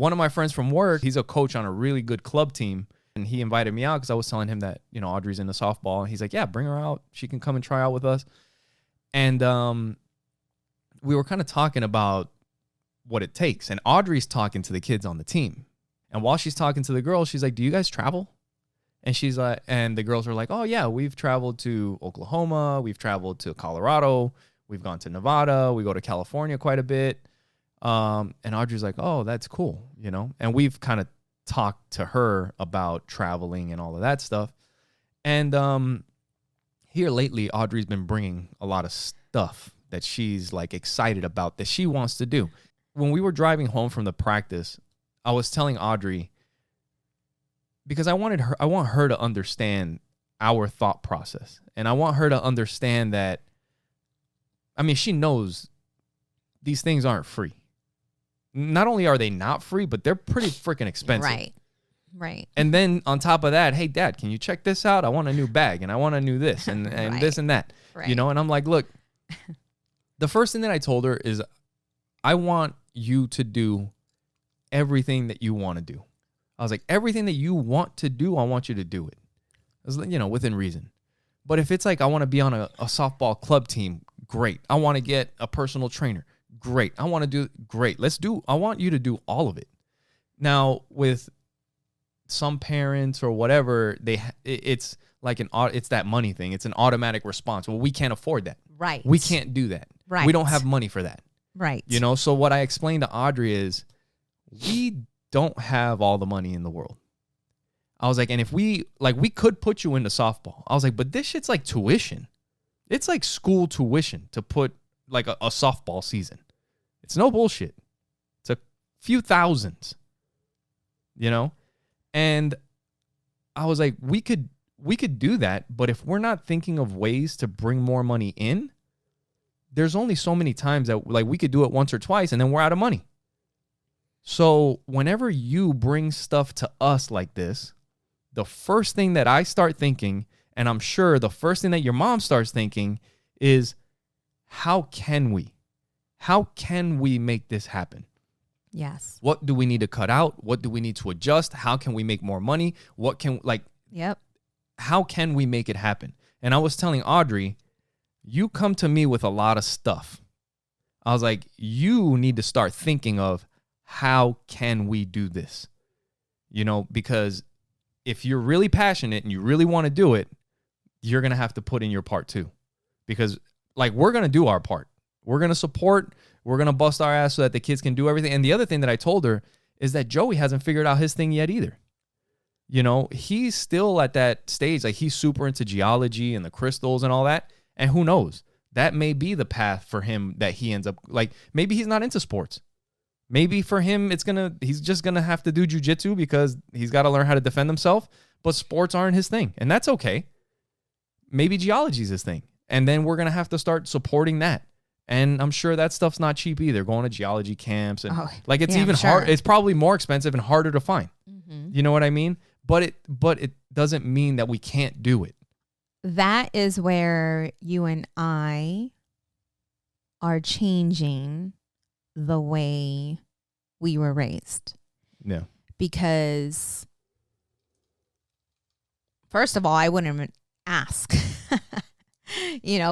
one of my friends from work, he's a coach on a really good club team. And he invited me out because I was telling him that, Audrey's into softball. And he's like, yeah, bring her out. She can come and try out with us. And we were kind of talking about what it takes. And Audrey's talking to the kids on the team. And while she's talking to the girls, she's like, do you guys travel? And she's like, and the girls are like, oh, yeah, we've traveled to Oklahoma. We've traveled to Colorado. We've gone to Nevada. We go to California quite a bit. And Audrey's like, oh, that's cool, And we've kind of talked to her about traveling and all of that stuff. And here lately, Audrey's been bringing a lot of stuff that she's like excited about that she wants to do. When we were driving home from the practice, I was telling Audrey, because I want her to understand our thought process. And I want her to understand that, she knows these things aren't free. Not only are they not free, but they're pretty freaking expensive. Right. And then on top of that, hey, Dad, can you check this out? I want a new bag and I want a new this and Right. this and that. Right. And I'm like, look, the first thing that I told her is I want you to do everything that you want to do. I was like, everything that you want to do, I want you to do it. I was, within reason. But if it's like I want to be on a softball club team, great. I want to get a personal trainer. Great. I want to do great. I want you to do all of it. Now, with some parents or whatever, it's like it's that money thing. It's an automatic response. Well, we can't afford that. Right. We can't do that. Right. We don't have money for that. Right. So what I explained to Audrey is we don't have all the money in the world. I was like, and if we could put you into softball. I was like, but this shit's like tuition. It's like school tuition to put like a softball season. It's no bullshit. It's a few thousands, And I was like, we could do that, but if we're not thinking of ways to bring more money in, there's only so many times that like we could do it once or twice and then we're out of money. So whenever you bring stuff to us like this, the first thing that I start thinking, and I'm sure the first thing that your mom starts thinking is, how can we make this happen? Yes. What do we need to cut out? What do we need to adjust? How can we make more money? Yep. How can we make it happen? And I was telling Audrey, you come to me with a lot of stuff. I was like, you need to start thinking of how can we do this? Because if you're really passionate and you really want to do it, you're going to have to put in your part too. Because we're going to do our part. We're going to support. We're going to bust our ass so that the kids can do everything. And the other thing that I told her is that Joey hasn't figured out his thing yet either. He's still at that stage. Like, he's super into geology and the crystals and all that. And who knows? That may be the path for him that he ends up, maybe he's not into sports. Maybe for him, he's just going to have to do jujitsu because he's got to learn how to defend himself. But sports aren't his thing. And that's okay. Maybe geology is his thing. And then we're going to have to start supporting that. And I'm sure that stuff's not cheap either, going to geology camps. And it's even hard. It's probably more expensive and harder to find. Mm-hmm. You know what I mean? But it doesn't mean that we can't do it. That is where you and I are changing the way we were raised. Yeah. Because first of all, I wouldn't even ask,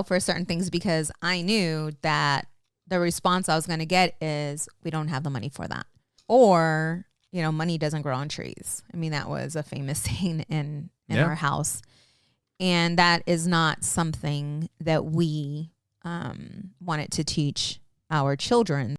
for certain things, because I knew that the response I was going to get is, we don't have the money for that. Or, money doesn't grow on trees. That was a famous saying in our house. And that is not something that we wanted to teach our children.